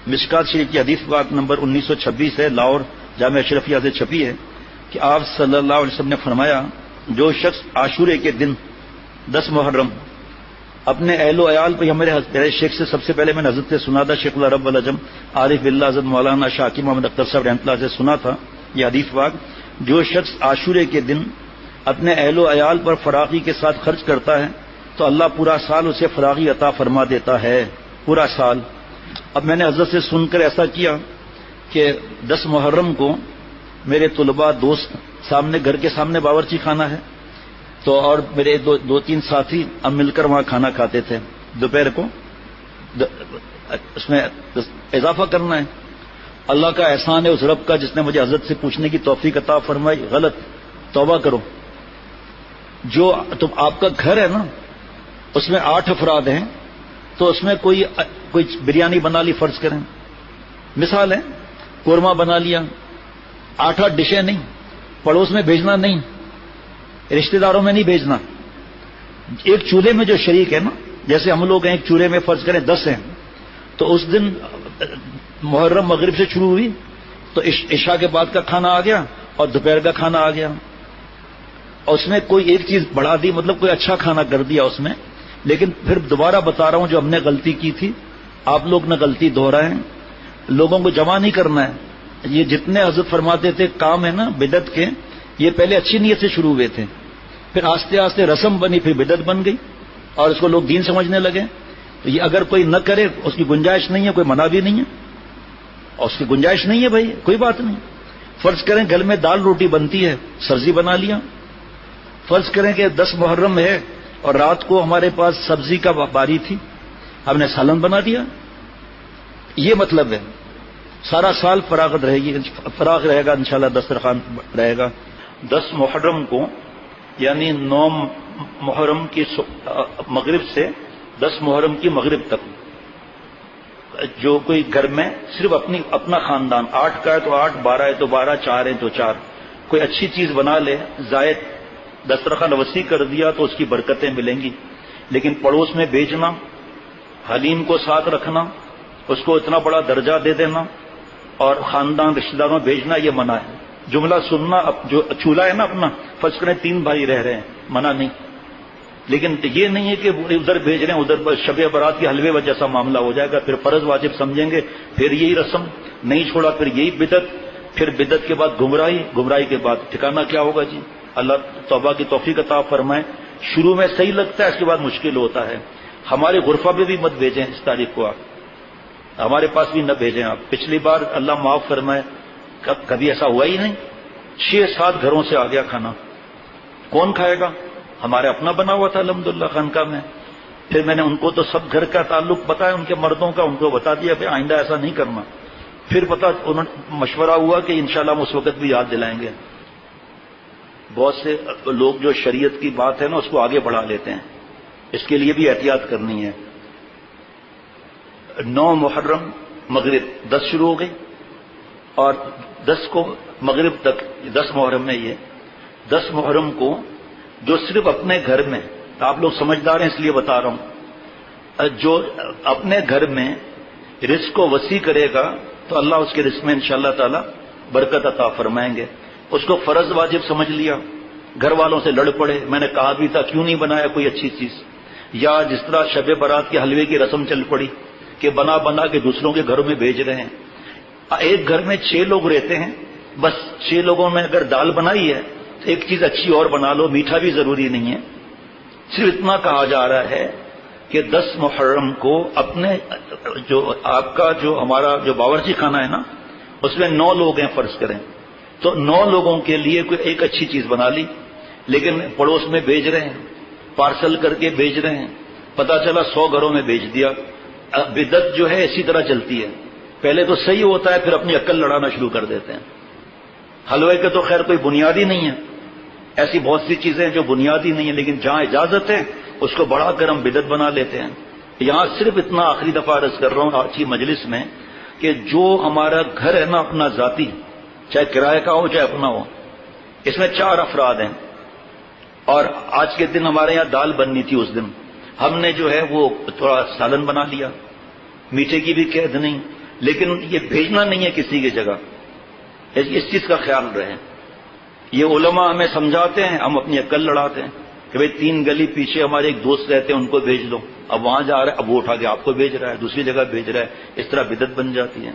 مشکات شریف کی حدیث بات نمبر 1926 ہے، لاہور جامعہ اشرفیہ سے چھپی ہے کہ آپ صلی اللہ علیہ وسلم نے فرمایا جو شخص عاشورے کے دن 10 محرم اپنے اہل و عیال پہ، میرے شیخ سے سب سے پہلے میں نے حضرت سے سنا تھا، شیخ اللہ رب العجم عارف باللہ حضرت مولانا شاکر محمد اختر صاحب رحمۃ اللہ سے سنا تھا یہ حدیث پاک، جو شخص عاشورے کے دن اپنے اہل و عیال پر فراغی کے ساتھ خرچ کرتا ہے تو اللہ پورا سال اسے فراغی عطا فرما دیتا ہے، پورا سال۔ اب میں نے حضرت سے سن کر ایسا کیا کہ 10 محرم کو میرے طلباء دوست سامنے، گھر کے سامنے باورچی خانہ ہے، تو اور میرے دو تین ساتھی اب مل کر وہاں کھانا کھاتے تھے دوپہر کو، اس میں اضافہ کرنا ہے۔ اللہ کا احسان ہے اس رب کا جس نے مجھے حضرت سے پوچھنے کی توفیق عطا فرمائی، غلط توبہ کرو۔ جو تم آپ کا گھر ہے نا اس میں 8 افراد ہیں، تو اس میں کوئی بریانی بنا لی فرض کریں، مثال ہے، قورمہ بنا لیا، 8 ڈشیں نہیں، پڑوس میں بھیجنا نہیں، رشتہ داروں میں نہیں بھیجنا، ایک چولہے میں جو شریک ہے نا، جیسے ہم لوگ ہیں ایک چولہے میں فرض کریں 10 ہیں، تو اس دن محرم مغرب سے شروع ہوئی تو عشاء کے بعد کا کھانا آ گیا اور دوپہر کا کھانا آ گیا، اور اس میں کوئی ایک چیز بڑھا دی، مطلب کوئی اچھا کھانا کر دیا اس میں۔ لیکن پھر دوبارہ بتا رہا ہوں جو ہم نے غلطی کی تھی، آپ لوگ نہ غلطی دہرائیں، لوگوں کو جمع نہیں کرنا ہے۔ یہ جتنے حضرت فرماتے تھے کام ہے نا بدعت کے، یہ پہلے اچھی نیت سے شروع ہوئے تھے، پھر آہستہ آہستہ رسم بنی، پھر بدعت بن گئی اور اس کو لوگ دین سمجھنے لگے۔ تو یہ اگر کوئی نہ کرے اس کی گنجائش نہیں ہے، کوئی منع بھی نہیں ہے، اور اس کی گنجائش نہیں ہے بھائی، کوئی بات نہیں۔ فرض کریں گھر میں دال روٹی بنتی ہے، سبزی بنا لیا، فرض کریں کہ 10 محرم ہے اور رات کو ہمارے پاس سبزی کا باری تھی، ہم نے سالن بنا دیا، یہ مطلب ہے سارا سال فراغت رہے گی، فراغ رہے گا انشاءاللہ، دسترخوان رہے گا۔ 10 محرم کو یعنی 9 محرم کی مغرب سے 10 محرم کی مغرب تک جو کوئی گھر میں صرف اپنا خاندان 8 کا ہے تو 8، 12 ہے تو 12، 4 ہے تو 4، کوئی اچھی چیز بنا لے، زائد دسترخوان وسیع کر دیا تو اس کی برکتیں ملیں گی۔ لیکن پڑوس میں بیچنا، حلیم کو ساتھ رکھنا، اس کو اتنا بڑا درجہ دے دینا اور خاندان رشتہ داروں میں بھیجنا، یہ منع ہے۔ جملہ سننا، جو چولہا ہے نا اپنا، فرض کریں 3 بھائی رہ رہے ہیں، منع نہیں، لیکن یہ نہیں ہے کہ ادھر بھیج رہے ہیں، ادھر شب برات کے حلوے جیسا معاملہ ہو جائے گا، پھر فرض واجب سمجھیں گے، پھر یہی رسم نہیں چھوڑا، پھر یہی بدعت، پھر بدعت کے بعد گمراہی، گمراہی کے بعد ٹھکانہ کیا ہوگا جی؟ اللہ توبہ کی توفیق عطا فرمائے۔ شروع میں صحیح لگتا ہے، اس کے بعد مشکل ہوتا ہے۔ ہمارے غرفہ پہ بھی مت بھیجیں اس تاریخ کو، آپ ہمارے پاس بھی نہ بھیجیں آپ۔ پچھلی بار اللہ معاف فرمائے کبھی ایسا ہوا ہی نہیں، 6-7 گھروں سے آ گیا کھانا، کون کھائے گا؟ ہمارے اپنا بنا ہوا تھا الحمدللہ خانقاہ میں۔ پھر میں نے ان کو تو سب گھر کا تعلق بتایا، ان کے مردوں کا، ان کو بتا دیا کہ آئندہ ایسا نہیں کرنا۔ پھر انہوں نے مشورہ ہوا کہ انشاءاللہ ہم اس وقت بھی یاد دلائیں گے۔ بہت سے لوگ جو شریعت کی بات ہے نا اس کو آگے بڑھا لیتے ہیں، اس کے لیے بھی احتیاط کرنی ہے۔ 9 محرم مغرب 10 شروع ہو گئی اور 10 کو مغرب تک، 10 محرم میں یہ 10 محرم کو جو صرف اپنے گھر میں، آپ لوگ سمجھدار ہیں اس لیے بتا رہا ہوں، جو اپنے گھر میں رزق کو وسیع کرے گا تو اللہ اس کے رزق میں انشاءاللہ تعالی برکت عطا فرمائیں گے۔ اس کو فرض واجب سمجھ لیا، گھر والوں سے لڑ پڑے، میں نے کہا بھی تھا کیوں نہیں بنایا کوئی اچھی چیز، یا جس طرح شب برات کے حلوے کی رسم چل پڑی کہ بنا بنا کے دوسروں کے گھروں میں بھیج رہے ہیں۔ ایک گھر میں 6 لوگ رہتے ہیں، بس 6 لوگوں میں اگر دال بنائی ہے تو ایک چیز اچھی اور بنا لو، میٹھا بھی ضروری نہیں ہے۔ صرف اتنا کہا جا رہا ہے کہ 10 محرم کو اپنے جو آپ کا جو ہمارا جو باورچی خانہ ہے نا اس میں 9 لوگ ہیں فرض کریں، تو 9 لوگوں کے لیے کوئی ایک اچھی چیز بنا لی، لیکن پڑوس میں بھیج رہے ہیں، پارسل کر کے بھیج رہے ہیں، پتہ چلا 100 گھروں میں بھیج دیا۔ بدعت جو ہے اسی طرح چلتی ہے، پہلے تو صحیح ہوتا ہے پھر اپنی عقل لڑانا شروع کر دیتے ہیں۔ حلوے کے تو خیر کوئی بنیادی نہیں ہے، ایسی بہت سی چیزیں جو بنیادی نہیں ہیں، لیکن جہاں اجازت ہے اس کو بڑھا کر ہم بدعت بنا لیتے ہیں۔ یہاں صرف اتنا آخری دفعہ عرض کر رہا ہوں اچھی مجلس میں کہ جو ہمارا گھر ہے نا اپنا ذاتی، چاہے کرائے کا ہو چاہے اپنا ہو، اس میں 4 افراد ہیں، اور آج کے دن ہمارے یہاں دال بننی تھی، اس دن ہم نے جو ہے وہ تھوڑا سالن بنا لیا، میٹھے کی بھی قید نہیں، لیکن یہ بھیجنا نہیں ہے کسی کی جگہ، اس چیز کا خیال رہے۔ یہ علماء ہمیں سمجھاتے ہیں، ہم اپنی عقل لڑاتے ہیں کہ بھئی 3 گلی پیچھے ہمارے ایک دوست رہتے ہیں، ان کو بھیج دو، اب وہاں جا رہا ہے، اب وہ اٹھا کے آپ کو بھیج رہا ہے، دوسری جگہ بھیج رہا ہے، اس طرح بدعت بن جاتی ہے۔